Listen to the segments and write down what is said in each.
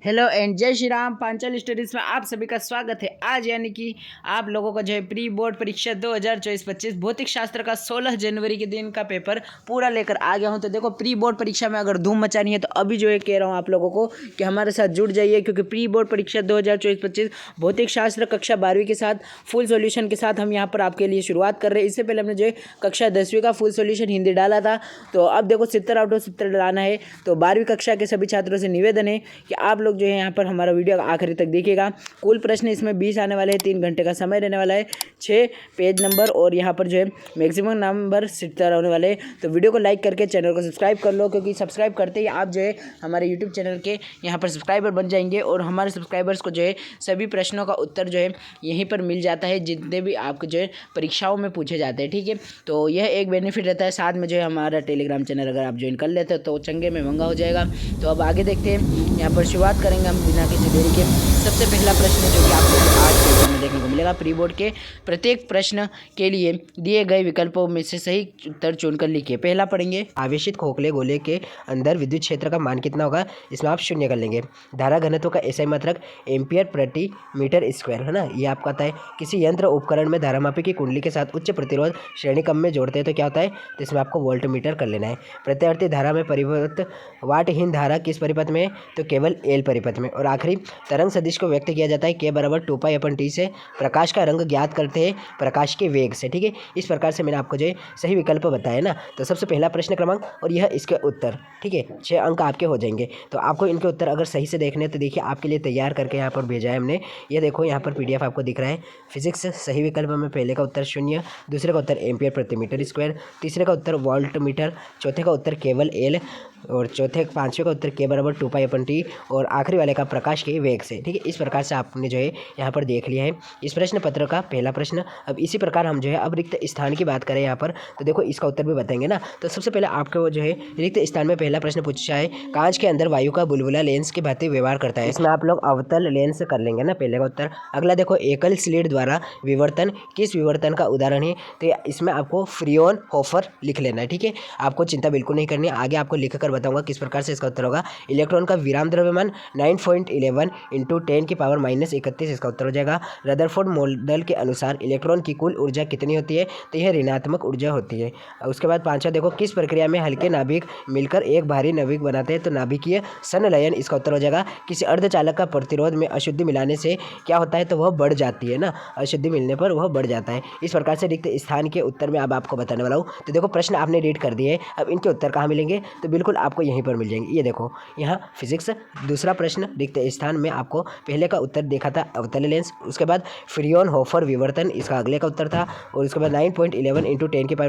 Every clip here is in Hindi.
हेलो एंड जय श्री राम। पांचाल स्टडीज में आप सभी का स्वागत है। आज यानी कि आप लोगों का जो है प्री बोर्ड परीक्षा 2024-25 भौतिक शास्त्र का 16 जनवरी के दिन का पेपर पूरा लेकर आ गया हूं। तो देखो, प्री बोर्ड परीक्षा में अगर धूम मचानी है तो अभी जो है कह रहा हूं आप लोगों को कि हमारे साथ जुड़ जाइए, क्योंकि प्री बोर्ड परीक्षा 2024-25 भौतिक शास्त्र कक्षा 12वीं के साथ फुल सोल्यूशन के साथ हम यहाँ पर आपके लिए शुरुआत कर रहे हैं। इससे पहले हमने जो है कक्षा 10वीं का फुल सोल्यूशन हिंदी डाला था, तो अब देखो 70 आउट ऑफ 70 डालना है। तो 12वीं कक्षा के सभी छात्रों से निवेदन है कि आप लोग जो है यहाँ पर हमारा वीडियो आखिरी तक देखिएगा। कुल प्रश्न इसमें 20 आने वाले हैं, 3 घंटे का समय रहने वाला है, 6 पेज नंबर और यहाँ पर जो है मैक्सिमम नंबर 70 होने वाले हैं। तो वीडियो को लाइक करके चैनल को सब्सक्राइब कर लो, क्योंकि सब्सक्राइब करते ही आप जो है हमारे यूट्यूब चैनल के यहाँ पर सब्सक्राइबर बन जाएंगे और हमारे सब्सक्राइबर्स को जो है सभी प्रश्नों का उत्तर जो है यहीं पर मिल जाता है, जितने भी आपको जो है परीक्षाओं में पूछे जाते हैं। ठीक है, तो यह एक बेनिफिट रहता है। साथ में जो है हमारा टेलीग्राम चैनल अगर आप ज्वाइन कर लेते हो तो चंगे में महंगा हो जाएगा। तो अब आगे देखते हैं, यहाँ पर शुरुआत करेंगे हम बिना किसी देरी के। सबसे पहला प्रश्न जो कि आपको आज के पेपर में देखने को मिलेगा, प्री बोर्ड के प्रत्येक प्रश्न के लिए दिए गए विकल्पों में से सही उत्तर चुनकर लिखिए। पहला पढ़ेंगे, आवेशित खोखले गोले के अंदर विद्युत क्षेत्र का मान कितना होगा। इसमें आप 0 कर लेंगे। धारा घनत्व का एसआई मात्रक एम्पियर प्रति मीटर स्क्वायर है ना, ये आपका आता है। किसी यंत्र उपकरण में धारामापी की कुंडली के साथ उच्च प्रतिरोध श्रेणी क्रम में जोड़ते हैं तो क्या होता है, तो इसमें आपको वोल्ट मीटर कर लेना है। प्रत्यावर्ती धारा में परिवर्त वाटहीन धारा किस परिपथ में, तो केवल एल परिपथ में। और आखिरी, तरंग सदिश को व्यक्त किया जाता है के बराबर 2π/t से। प्रकाश का रंग ज्ञात करते हैं प्रकाश के वेग से। ठीक है, इस प्रकार से मैंने आपको जो है सही विकल्प बताया ना। तो सबसे पहला प्रश्न क्रमांक और यह इसके उत्तर। ठीक है, 6 अंक आपके हो जाएंगे। तो आपको इनके उत्तर अगर सही से देखने तो देखिए आपके लिए तैयार करके यहाँ पर भेजा है हमने। ये देखो यहाँ पर PDF आपको दिख रहा है। फिजिक्स सही विकल्प में पहले का उत्तर 0, दूसरे का उत्तर एम्पियर प्रति मीटर स्क्वायर, तीसरे का उत्तर वोल्ट मीटर, चौथे का उत्तर केवल एल और पांचवें का उत्तर के बराबर 2π/t और आखिरी वाले का प्रकाश के वेग से। ठीक है, इस प्रकार से आपने जो है यहाँ पर देख लिया है इस प्रश्न पत्र का पहला प्रश्न। अब इसी प्रकार हम जो है अब रिक्त स्थान की बात करें यहाँ पर, तो देखो इसका उत्तर भी बताएंगे ना। तो सबसे पहले आपको जो है रिक्त स्थान में पहला प्रश्न पूछा है, कांच के अंदर वायु का बुलबुला लेंस के भांति व्यवहार करता है। इसमें आप लोग अवतल लेंस कर लेंगे ना, पहले का उत्तर। अगला देखो, एकल स्लिट द्वारा विवर्तन किस विवर्तन का उदाहरण है, तो इसमें आपको फ्रियोनहोफर लिख लेना है। ठीक है, आपको चिंता बिल्कुल नहीं करनी, आगे आपको लिख कर बताऊंगा किस प्रकार से इसका उत्तर होगा। इलेक्ट्रॉन का विराम द्रव्यमान 9.11 × 10⁻31 इसका उत्तर हो जाएगा। रदरफोर्ड मॉडल के अनुसार इलेक्ट्रॉन की कुल ऊर्जा कितनी होती है, तो यह ऋणात्मक ऊर्जा होती है। उसके बाद पांचवा देखो, किस प्रक्रिया में हल्के नाभिक मिलकर एक भारी नाभिक बनाते हैं, तो नाभिकीय संलयन इसका उत्तर हो जाएगा। किसी अर्धचालक का प्रतिरोध में अशुद्धि मिलाने से क्या होता है, तो वह बढ़ जाती है ना, अशुद्धि मिलने पर वह बढ़ जाता है। इस प्रकार से रिक्त स्थान के उत्तर में अब आपको बताने वाला हूँ। तो देखो प्रश्न आपने रीड कर दिए, अब इनके उत्तर कहाँ मिलेंगे, तो बिल्कुल आपको यहीं पर मिल जाएंगे। ये देखो यहाँ फिजिक्स दूसरा प्रश्न, रिक्त स्थान में आपको पहले का उत्तर देखा था अवतल लेंस, उसके बाद फ्रियोनहोफर विवर्तन इसका अगले का उत्तर था, और उसके बाद 9.11 ×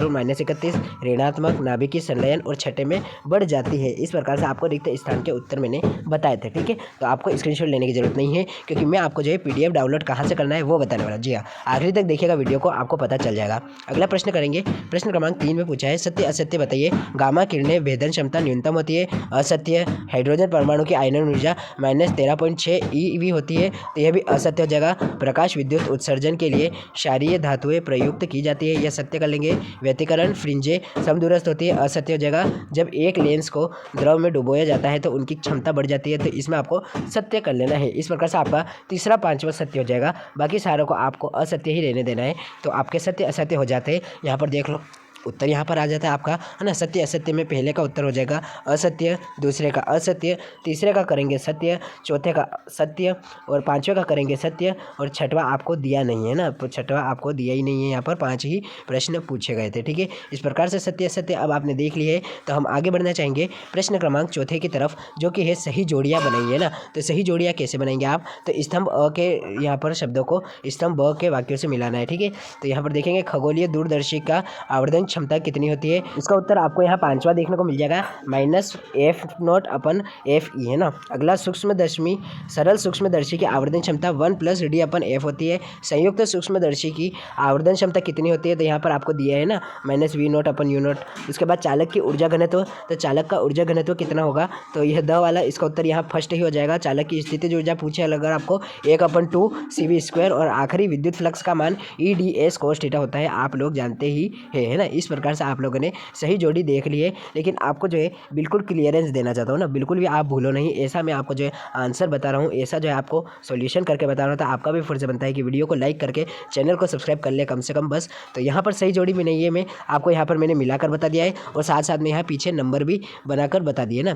10⁻31 ऋणात्मक नाभिकीय संलयन और छठे में बढ़ जाती है। इस प्रकार से आपको रिक्त स्थान के उत्तर मैंने बताए थे। ठीक है, तो आपको स्क्रीनशॉट लेने की जरूरत नहीं है, क्योंकि मैं आपको जो है PDF डाउनलोड कहाँ से करना है वो बताने वाला। जी हाँ, आखिरी तक देखिएगा वीडियो को, आपको पता चल जाएगा। अगला प्रश्न करेंगे, प्रश्न क्रमांक 3 में पूछा है, सत्य असत्य बताइए। गामा किरणें भेदन क्षमता न्यूनतम होती है। असत्य, हाइड्रोजन परमाणु की आयनन ऊर्जा -13.6 eV होती है, तो यह भी असत्य हो जाएगा। प्रकाश विद्युत उत्सर्जन के लिए क्षारीय धातुएं प्रयुक्त की जाती है, यह सत्य कर लेंगे। व्यतिकरण फ्रिंजें समदूरस्थ होती है, असत्य हो जाएगा। जब एक लेंस को द्रव में डुबोया जाता है तो उनकी क्षमता बढ़ जाती है, तो इसमें आपको सत्य कर लेना है। इस प्रकार से आपका तीसरा पांचवा सत्य हो जाएगा, बाकी सारों को आपको असत्य ही रहने देना है। तो आपके सत्य असत्य हो जाते हैं, यहाँ पर देख लो उत्तर यहाँ पर आ जाता है आपका, है ना। सत्य असत्य में पहले का उत्तर हो जाएगा असत्य, दूसरे का असत्य, तीसरे का करेंगे सत्य, चौथे का सत्य और पांचवे का करेंगे सत्य, और छठवां आपको दिया नहीं है ना, तो छठवां आपको दिया ही नहीं है। यहाँ पर 5 ही प्रश्न पूछे गए थे। ठीक है, इस प्रकार से सत्य असत्य अब आपने देख लिए है। तो हम आगे बढ़ना चाहेंगे प्रश्न क्रमांक चौथे की तरफ, जो कि है सही जोड़ियाँ बनाई है ना। तो सही जोड़ियाँ कैसे बनाएंगे आप, तो स्तंभ अ के यहाँ पर शब्दों को स्तंभ ब के वाक्यों से मिलाना है। ठीक है, तो यहाँ पर देखेंगे खगोलीय दूरदर्शी का आवर्धन क्षमता कितनी होती है। इसका उत्तर आपको यहाँ पांचवा देखने को मिल जाएगा, -F0/Fe है ना। अगला सूक्ष्मदर्शी, सरल सूक्ष्मदर्शी की आवर्धन क्षमता 1+D/F होती है। संयुक्त सूक्ष्मदर्शी की आवर्धन क्षमता कितनी होती है, तो यहाँ पर आपको दिया है ना -V0/U0। उसके बाद चालक की ऊर्जा घनत्व, तो चालक का ऊर्जा घनत्व कितना होगा, तो यह द वाला इसका उत्तर यहाँ फर्स्ट ही हो जाएगा। चालक की स्थितिज ऊर्जा पूछे अगर आपको 1/2 CV², और आखिरी विद्युत फ्लक्स का मान EdS cos θ होता है, आप लोग जानते ही है ना। इस प्रकार से आप लोगों ने सही जोड़ी देख ली है, लेकिन आपको जो है बिल्कुल क्लियरेंस देना चाहता हूँ ना, बिल्कुल भी आप भूलो नहीं, ऐसा मैं आपको जो है आंसर बता रहा हूँ, ऐसा जो है आपको सॉल्यूशन करके बता रहा हूँ। तो आपका भी फर्ज बनता है कि वीडियो को लाइक करके चैनल को सब्सक्राइब कर ले कम से कम बस। तो यहाँ पर सही जोड़ी भी नहीं है, मैं आपको यहाँ पर मैंने मिलाकर बता दिया है और साथ साथ में यहाँ पीछे नंबर भी बनाकर बता दिए ना।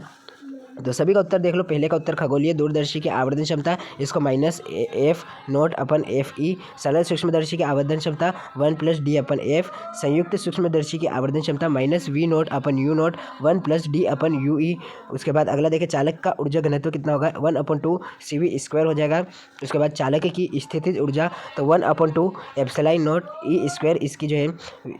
तो सभी का उत्तर देख लो। पहले का उत्तर खगोलीय दूरदर्शी की आवर्धन क्षमता, इसको -F0/FE। सरल सूक्ष्मदर्शी की आवर्धन क्षमता 1+D/F। संयुक्त सूक्ष्मदर्शी की आवर्धन क्षमता -V0/U0 1+D/UE। उसके बाद अगला देखें, चालक का ऊर्जा घनत्व कितना होगा, 1/2 CV² हो जाएगा। उसके बाद चालक की स्थितिज ऊर्जा, तो 1/2 ε0E², इसकी जो है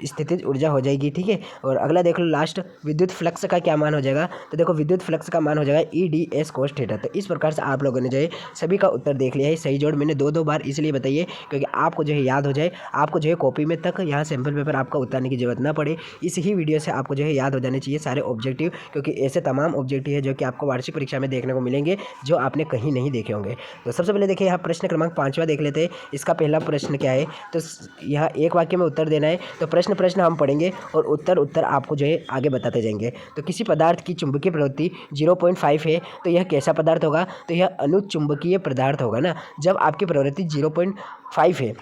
स्थितिज ऊर्जा हो जाएगी, ठीक है। और अगला देख लो लास्ट, विद्युत फ्लक्स का क्या मान हो जाएगा, तो देखो विद्युत फ्लक्स का मान हो जाएगा EDS cos थीटा। तो इस प्रकार से आप लोगों ने जो है सभी का उत्तर देख लिया है। सही जोड़ मैंने दो बार इसलिए बताइए क्योंकि आपको जो है याद हो जाए, आपको जो है कॉपी में तक यहाँ सैम्पल पेपर आपका उतारने की जरूरत ना पड़े। इस ही वीडियो से आपको जो है याद हो जाने चाहिए सारे ऑब्जेक्टिव, क्योंकि ऐसे तमाम ऑब्जेक्टिव है जो कि आपको वार्षिक परीक्षा में देखने को मिलेंगे जो आपने कहीं नहीं देखे होंगे। तो सबसे पहले देखिए यहाँ प्रश्न क्रमांक 5वां देख लेते हैं। इसका पहला प्रश्न क्या है, तो यहाँ एक वाक्य में उत्तर देना है। तो प्रश्न हम पढ़ेंगे और उत्तर आपको जो है आगे बताते जाएंगे। तो किसी पदार्थ की चुंबकीय प्रवृत्ति 0.5 है, तो यह कैसा पदार्थ होगा, तो यह अनुचुंबकीय पदार्थ होगा ना। जब आपकी प्रवृत्ति 0.5 है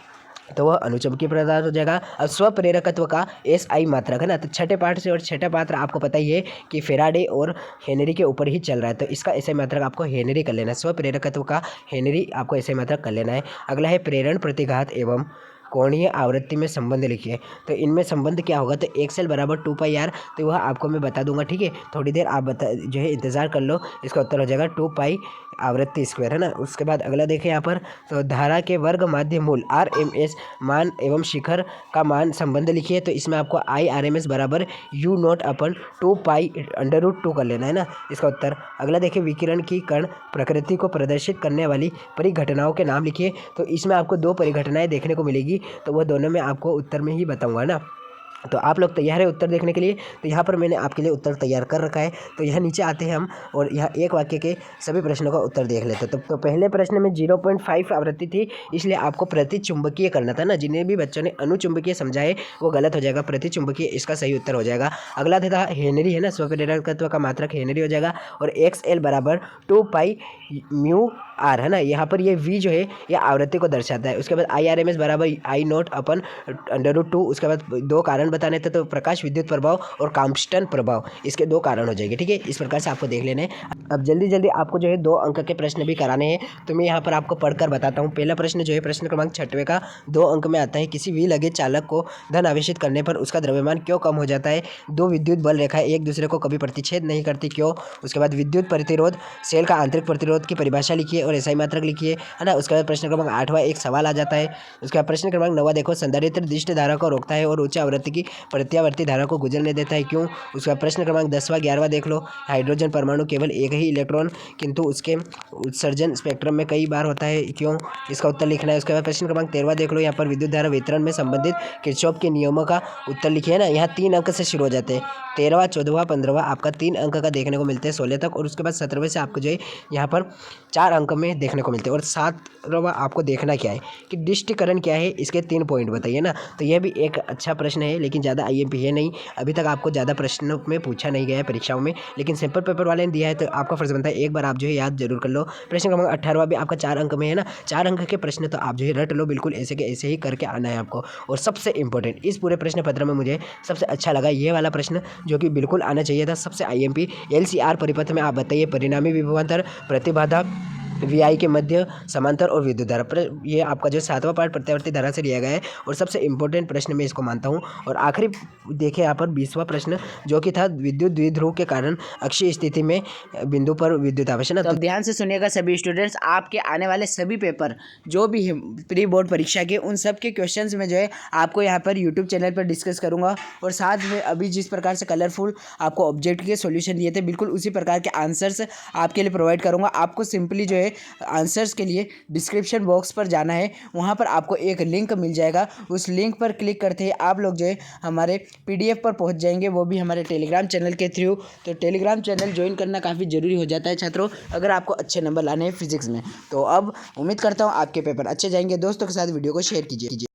तो वह अनुचुंबकीय पदार्थ हो जाएगा। अब स्वप्रेरकत्व का SI मात्रक है ना, तो छठे पाठ से, और छठा पात्र आपको पता ही है कि फेराडे और हेनरी के ऊपर ही चल रहा है, तो इसका SI मात्रक आपको हेनरी कर लेना है। स्वप्रेरकत्व का हेनरी आपको SI मात्रक कर लेना है। अगला है प्रेरण, प्रतिघात एवं कोणीय आवृत्ति में संबंध लिखिए। तो इनमें संबंध क्या होगा, तो XL = 2πr, तो वह आपको मैं बता दूंगा, ठीक है। थोड़ी देर आप जो है इंतज़ार कर लो। इसका उत्तर हो जाएगा 2π आवृत्ति स्क्वायर, है ना। उसके बाद अगला देखें यहाँ पर, तो धारा के वर्ग माध्य मूल RMS मान एवं शिखर का मान संबंध लिखिए। तो इसमें आपको IRMS = U0/2π√2 कर लेना है ना, इसका उत्तर। अगला देखिए, विकिरण की कण प्रकृति को प्रदर्शित करने वाली परिघटनाओं के नाम लिखिए। तो इसमें आपको 2 परिघटनाएं देखने को मिलेगी, तो वह दोनों में आपको उत्तर में ही बताऊंगा ना। तो आप लोग तैयार है उत्तर देखने के लिए। तो यहाँ पर मैंने आपके लिए उत्तर तैयार कर रखा है। तो यहाँ नीचे आते हैं हम और यहाँ एक वाक्य के सभी प्रश्नों का उत्तर देख लेते हैं। तो पहले प्रश्न में 0.5 आवृत्ति थी, इसलिए आपको प्रतिचुंबकीय करना था ना। जिन्हें भी बच्चों ने अनुचुंबकीय समझा है वो गलत हो जाएगा, प्रतिचुंबकीय इसका सही उत्तर हो जाएगा। अगला था हेनरी, है ना, स्वप्रेरकत्व का मात्रक हेनरी हो जाएगा। और XL = 2πμr, है ना। यहाँ पर ये V जो है ये आवृत्ति को दर्शाता है। उसके बाद IRMS = I0/√2। उसके बाद 2 कारण बताने थे, तो प्रकाश विद्युत प्रभाव और कांस्टन प्रभाव, इसके 2 कारण हो जाएंगे, ठीक है। इस प्रकार से आपको देख लेना है। अब जल्दी आपको जो है 2 अंक के प्रश्न भी कराने हैं, तो मैं यहाँ पर आपको पढ़कर बताता हूँ। पहला प्रश्न जो है प्रश्न क्रमांक 6वें का 2 अंक में आता है। किसी भी लगे चालक को धन आवेशित करने पर उसका द्रव्यमान क्यों कम हो जाता है। 2 विद्युत बल रेखाएं एक दूसरे को कभी प्रतिच्छेद नहीं करती, क्यों। उसके बाद विद्युत प्रतिरोध सेल का आंतरिक प्रतिरोध की परिभाषा लिखिए और SI मात्रक लिखिए, है ना। उसके बाद प्रश्न क्रमांक 8वां एक सवाल आ जाता है। उसके बाद प्रश्न क्रमांक 9वां देखो, संधारित्र दिष्ट धारा को रोकता है और उच्च आवृत्ति की प्रत्यावर्ती धारा को गुजरने देता है, क्यों। उसका प्रश्न क्रमांक 10वां 11वां देख लो, हाइड्रोजन परमाणु केवल एक ही इलेक्ट्रॉन किंतु उसके उत्सर्जन स्पेक्ट्रम में कई बार होता है, क्यों। इसका उत्तर लिखना है। उसके बाद प्रश्न क्रमांक 13वां देख लो, यहाँ पर विद्युत धारा वितरण में संबंधित किरचॉफ के नियमों का उत्तर लिखिए ना। यहाँ 3 अंक से शुरू हो जाते हैं, 13वां 14वां 15वां आपका 3 अंक का देखने को मिलते हैं 16 तक। और उसके बाद 17वें से आपको जो है यहाँ पर 4 अंक में देखने को मिलते हैं। और 7वां आपको देखना क्या है कि डिष्टीकरण क्या है, इसके 3 पॉइंट बताइए ना। तो यह भी एक अच्छा प्रश्न है, लेकिन ज़्यादा IMP है नहीं, अभी तक आपको ज़्यादा प्रश्नों में पूछा नहीं गया है परीक्षाओं में, लेकिन सैंपल पेपर वाले ने दिया है, तो आपका फर्ज बनता है एक बार आप जो है याद जरूर कर लो। प्रश्न क्रमांक 18वां भी आपका 4 अंक में है ना। 4 अंक के प्रश्न तो आप जो है रट लो, बिल्कुल ऐसे के ऐसे ही करके आना है आपको। और सबसे इंपॉर्टेंट इस पूरे प्रश्न पत्र में मुझे सबसे अच्छा लगा ये वाला प्रश्न, जो कि बिल्कुल आना चाहिए था, सबसे IMP। LCR परिपथ में आप बताइए परिणामी विभवांतर, प्रतिबाधा, VI के मध्य, समांतर और विद्युत धारा। ये आपका जो 7वां पार्ट प्रत्यावर्ती धारा से लिया गया है और सबसे इंपॉर्टेंट प्रश्न मैं इसको मानता हूँ। और आखिरी देखें यहाँ पर 20वां प्रश्न, जो कि था विद्युत द्विध्रुव के कारण अक्षीय स्थिति में बिंदु पर विद्युत आवेश, ना। तो ध्यान से सुनिएगा सभी स्टूडेंट्स, आपके आने वाले सभी पेपर जो भी है प्री बोर्ड परीक्षा के, उन सब के क्वेश्चंस में जो है आपको यहाँ पर यूट्यूब चैनल पर डिस्कस करूँगा। और साथ में अभी जिस प्रकार से कलरफुल आपको ऑब्जेक्ट के सॉल्यूशन दिए थे, बिल्कुल उसी प्रकार के आंसर्स आपके लिए प्रोवाइड करूँगा। आपको सिंपली जो है आंसर्स के लिए डिस्क्रिप्शन बॉक्स पर जाना है, वहाँ पर आपको एक लिंक मिल जाएगा। उस लिंक पर क्लिक करते ही आप लोग जो है हमारे PDF पर पहुँच जाएंगे, वो भी हमारे टेलीग्राम चैनल के थ्रू। तो टेलीग्राम चैनल ज्वाइन करना काफ़ी ज़रूरी हो जाता है छात्रों, अगर आपको अच्छे नंबर लाने हैं फिजिक्स में। तो अब उम्मीद करता हूँ आपके पेपर अच्छे जाएंगे। दोस्तों के साथ वीडियो को शेयर कीजिए।